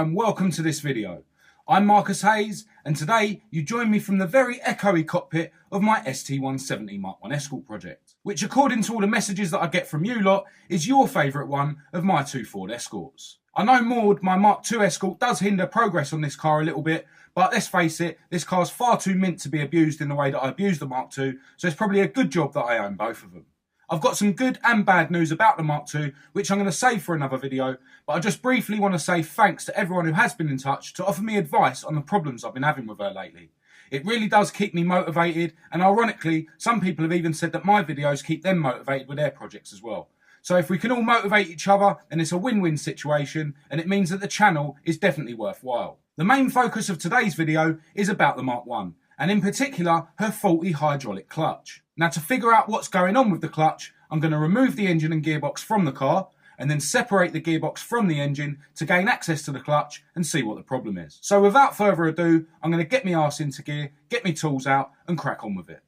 and welcome to this video. I'm Marcus Hayes, and today you join me from the very echoey cockpit of my St170 Mk1 Escort project, which according to all the messages that I get from you lot, is your favourite one of my two Ford Escorts. I know Maud, my Mark II Escort, does hinder progress on this car a little bit, but let's face it, this car's far too mint to be abused in the way that I abuse the Mark II, so it's probably a good job that I own both of them. I've got some good and bad news about the Mark II, which I'm going to save for another video, but I just briefly want to say thanks to everyone who has been in touch to offer me advice on the problems I've been having with her lately. It really does keep me motivated, and ironically, some people have even said that my videos keep them motivated with their projects as well. So if we can all motivate each other, then it's a win-win situation, and it means that the channel is definitely worthwhile. The main focus of today's video is about the Mark I, and in particular, her faulty hydraulic clutch. Now, to figure out what's going on with the clutch, I'm going to remove the engine and gearbox from the car, and then separate the gearbox from the engine to gain access to the clutch and see what the problem is. So without further ado, I'm going to get my arse into gear, get my tools out, and crack on with it.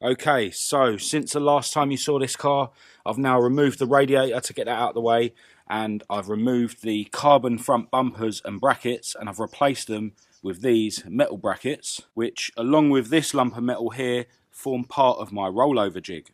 Okay, so since the last time you saw this car, I've now removed the radiator to get that out of the way, and I've removed the carbon front bumpers and brackets, and I've replaced them with these metal brackets, which along with this lump of metal here form part of my rollover jig.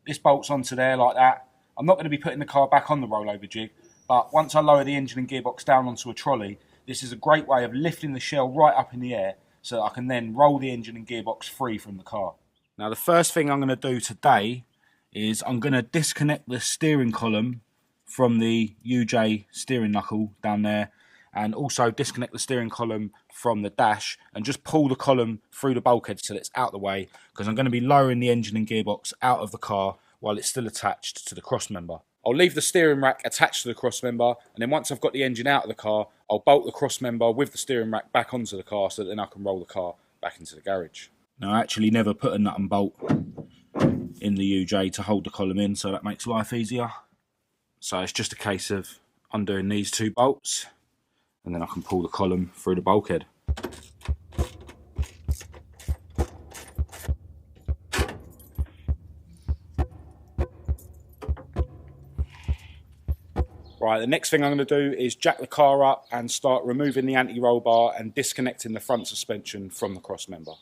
This bolts onto there like that. I'm not going to be putting the car back on the rollover jig, but once I lower the engine and gearbox down onto a trolley, this is a great way of lifting the shell right up in the air so that I can then roll the engine and gearbox free from the car. Now the first thing I'm going to do today is I'm going to disconnect the steering column from the UJ steering knuckle down there, and also disconnect the steering column from the dash and just pull the column through the bulkhead so that it's out the way, because I'm going to be lowering the engine and gearbox out of the car while it's still attached to the cross member. I'll leave the steering rack attached to the cross member, and then once I've got the engine out of the car, I'll bolt the cross member with the steering rack back onto the car so that then I can roll the car back into the garage. Now I actually never put a nut and bolt in the UJ to hold the column in, so that makes life easier. So it's just a case of undoing these two bolts, and then I can pull the column through the bulkhead. Right, the next thing I'm going to do is jack the car up and start removing the anti-roll bar and disconnecting the front suspension from the cross member.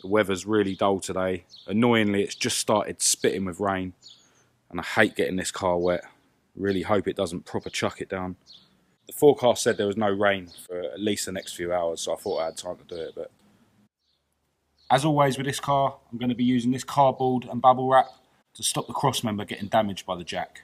The weather's really dull today. Annoyingly, it's just started spitting with rain, and I hate getting this car wet. Really hope it doesn't proper chuck it down. The forecast said there was no rain for at least the next few hours, so I thought I had time to do it. But as always with this car, I'm going to be using this cardboard and bubble wrap to stop the cross member getting damaged by the jack.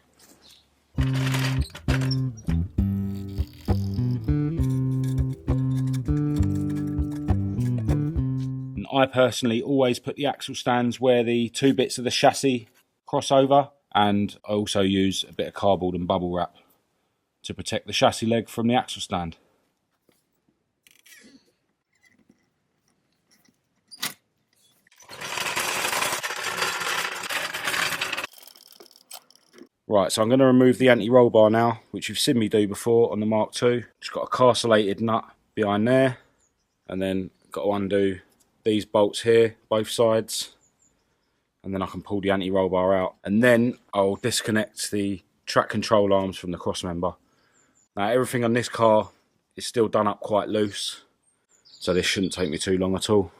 And I personally always put the axle stands where the two bits of the chassis cross over, and I also use a bit of cardboard and bubble wrap to protect the chassis leg from the axle stand. Right, so I'm going to remove the anti-roll bar now, which you've seen me do before on the Mark II. Just got a carcellated nut behind there, and then got to undo these bolts here, both sides, and then I can pull the anti-roll bar out. And then I'll disconnect the track control arms from the cross member. Now everything on this car is still done up quite loose, so this shouldn't take me too long at all.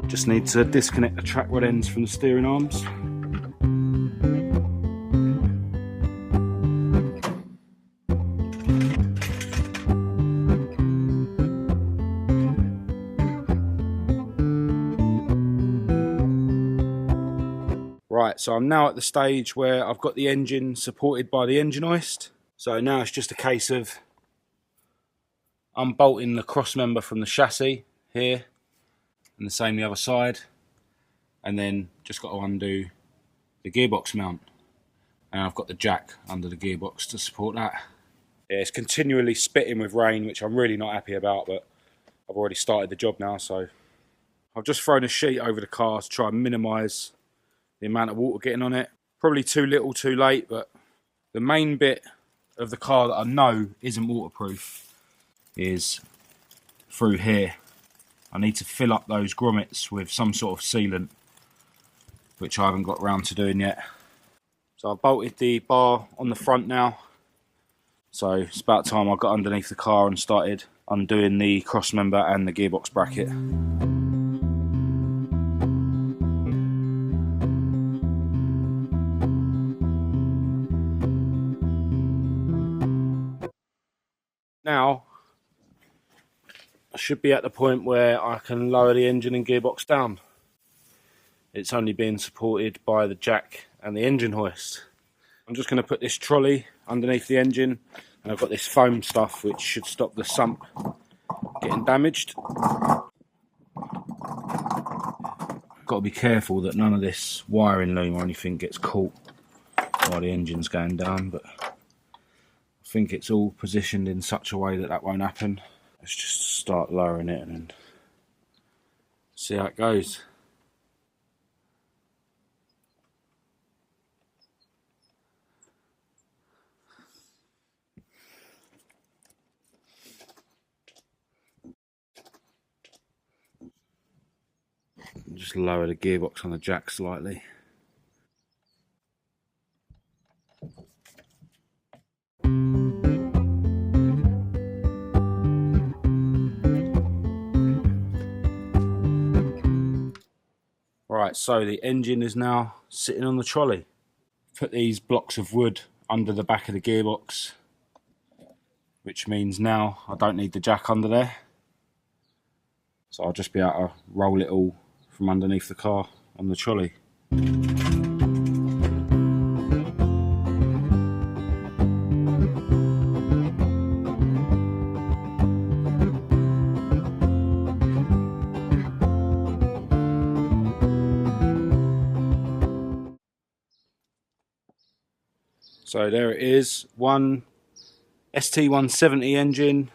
Just need to disconnect the track rod ends from the steering arms. Right, so I'm now at the stage where I've got the engine supported by the engine hoist. So now it's just a case of unbolting the cross member from the chassis here, and the same the other side, and then just got to undo the gearbox mount, and I've got the jack under the gearbox to support that. Yeah, it's continually spitting with rain, which I'm really not happy about, but I've already started the job now, so I've just thrown a sheet over the car to try and minimise the amount of water getting on it. Probably too little, too late, but the main bit of the car that I know isn't waterproof is through here. I need to fill up those grommets with some sort of sealant, which I haven't got round to doing yet. So I've bolted the bar on the front now. So it's about time I got underneath the car and started undoing the cross member and the gearbox bracket. Now I should be at the point where I can lower the engine and gearbox down. It's only being supported by the jack and the engine hoist. I'm just going to put this trolley underneath the engine, and I've got this foam stuff which should stop the sump getting damaged. Got to be careful that none of this wiring loom or anything gets caught while the engine's going down, but I think it's all positioned in such a way that that won't happen. Let's just start lowering it and then see how it goes. Just lower the gearbox on the jack slightly. Right, so the engine is now sitting on the trolley. Put these blocks of wood under the back of the gearbox, which means now I don't need the jack under there. So I'll just be able to roll it all from underneath the car on the trolley. So there it is, one ST170 engine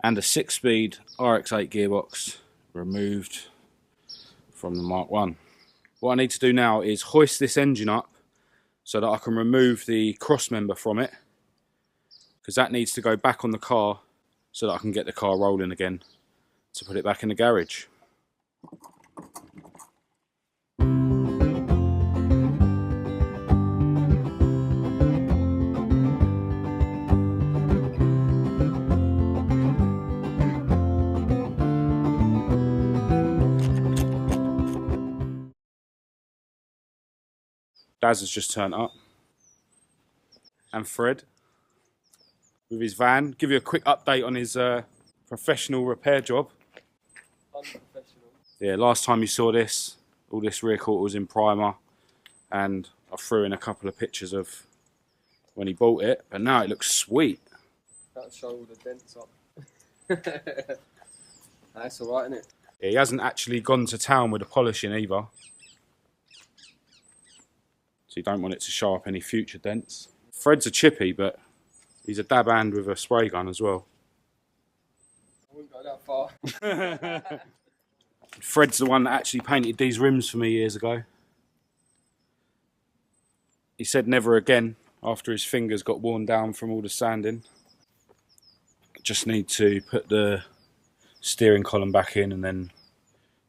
and a 6-speed RX-8 gearbox removed from the Mark 1. What I need to do now is hoist this engine up so that I can remove the cross member from it, because that needs to go back on the car so that I can get the car rolling again to put it back in the garage. Daz has just turned up, and Fred with his van. Give you a quick update on his professional repair job. Unprofessional. Yeah, last time you saw this, all this rear quarter was in primer, and I threw in a couple of pictures of when he bought it, but now it looks sweet. That'll show all the dents up. That's alright, isn't it? Yeah, he hasn't actually gone to town with the polishing either. So you don't want it to show up any future dents. Fred's a chippy, but he's a dab hand with a spray gun as well. I wouldn't go that far. Fred's the one that actually painted these rims for me years ago. He said never again after his fingers got worn down from all the sanding. Just need to put the steering column back in and then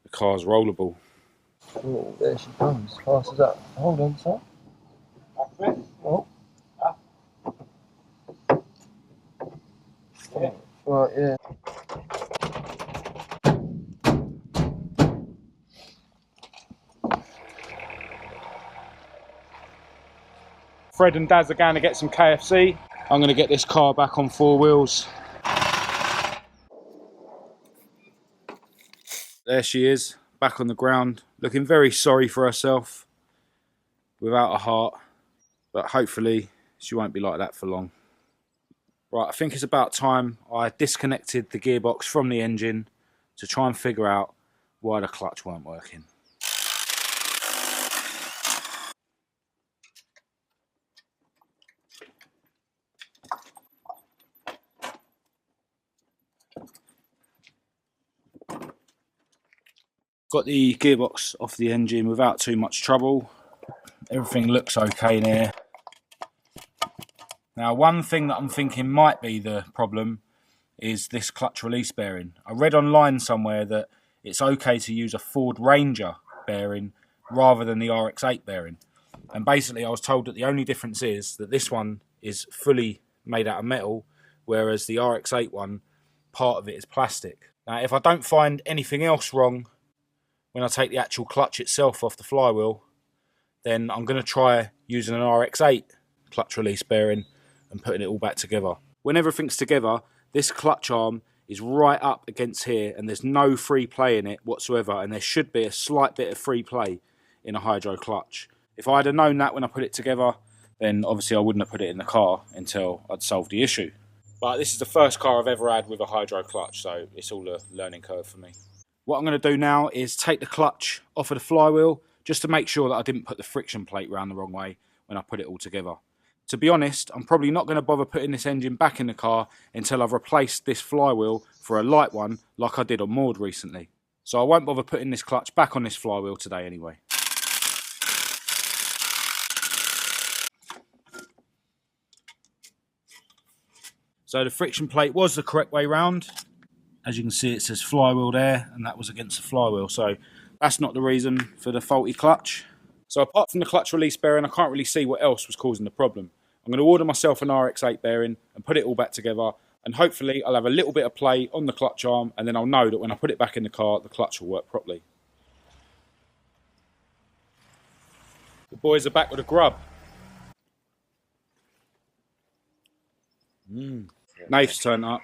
the car's rollable. Oh, there she comes. Fast as that. Hold on, sir. Oh. Yeah. Right, yeah. Fred and Daz are going to get some KFC. I'm going to get this car back on 4 wheels. There she is, back on the ground, looking very sorry for herself, without a heart, but hopefully she won't be like that for long. Right, I think it's about time I disconnected the gearbox from the engine to try and figure out why the clutch weren't working. Got the gearbox off the engine without too much trouble. Everything looks okay in here. Now, one thing that I'm thinking might be the problem is this clutch release bearing. I read online somewhere that it's okay to use a Ford Ranger bearing rather than the RX-8 bearing. And basically I was told that the only difference is that this one is fully made out of metal, whereas the RX-8 one, part of it is plastic. Now, if I don't find anything else wrong when I take the actual clutch itself off the flywheel, then I'm going to try using an RX-8 clutch release bearing and putting it all back together. When everything's together, this clutch arm is right up against here and there's no free play in it whatsoever, and there should be a slight bit of free play in a hydro clutch. If I'd have known that when I put it together, then obviously I wouldn't have put it in the car until I'd solved the issue. But this is the first car I've ever had with a hydro clutch, so it's all a learning curve for me. What I'm going to do now is take the clutch off of the flywheel just to make sure that I didn't put the friction plate round the wrong way when I put it all together. To be honest, I'm probably not going to bother putting this engine back in the car until I've replaced this flywheel for a light one like I did on Maud recently. So I won't bother putting this clutch back on this flywheel today anyway. So the friction plate was the correct way round. As you can see, it says flywheel there, and that was against the flywheel. So that's not the reason for the faulty clutch. So apart from the clutch release bearing, I can't really see what else was causing the problem. I'm going to order myself an RX-8 bearing and put it all back together, and hopefully I'll have a little bit of play on the clutch arm, and then I'll know that when I put it back in the car, the clutch will work properly. The boys are back with a grub. NATH's turned up,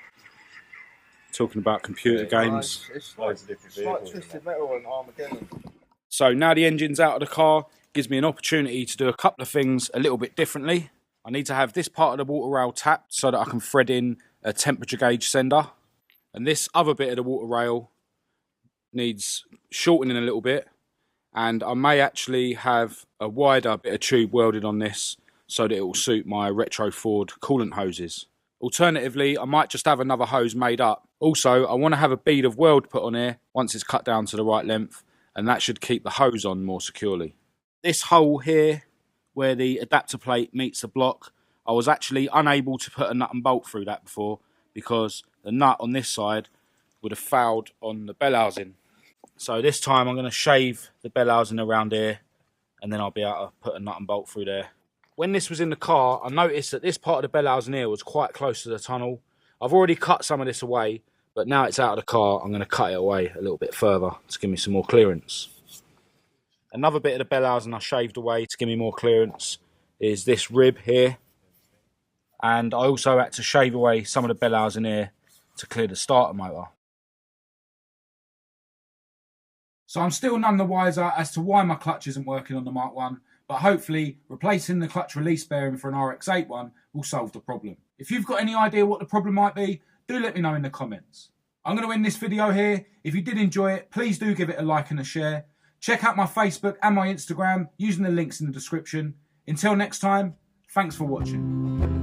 talking about computer games. It's like Twisted Metal and Armageddon. So now the engine's out of the car, gives me an opportunity to do a couple of things a little bit differently. I need to have this part of the water rail tapped so that I can thread in a temperature gauge sender. And this other bit of the water rail needs shortening a little bit. And I may actually have a wider bit of tube welded on this so that it will suit my retro Ford coolant hoses. Alternatively, I might just have another hose made up. Also, I want to have a bead of weld put on here once it's cut down to the right length, and that should keep the hose on more securely. This hole here, where the adapter plate meets the block, I was actually unable to put a nut and bolt through that before because the nut on this side would have fouled on the bell housing. So this time I'm going to shave the bell housing around here, and then I'll be able to put a nut and bolt through there. When this was in the car, I noticed that this part of the bell housing here was quite close to the tunnel. I've already cut some of this away, but now it's out of the car, I'm going to cut it away a little bit further to give me some more clearance. Another bit of the bell housing I shaved away to give me more clearance is this rib here. And I also had to shave away some of the bell housing here to clear the starter motor. So I'm still none the wiser as to why my clutch isn't working on the Mark 1, but hopefully replacing the clutch release bearing for an RX-8 one will solve the problem. If you've got any idea what the problem might be, do let me know in the comments. I'm going to end this video here. If you did enjoy it, please do give it a like and a share. Check out my Facebook and my Instagram using the links in the description. Until next time, thanks for watching.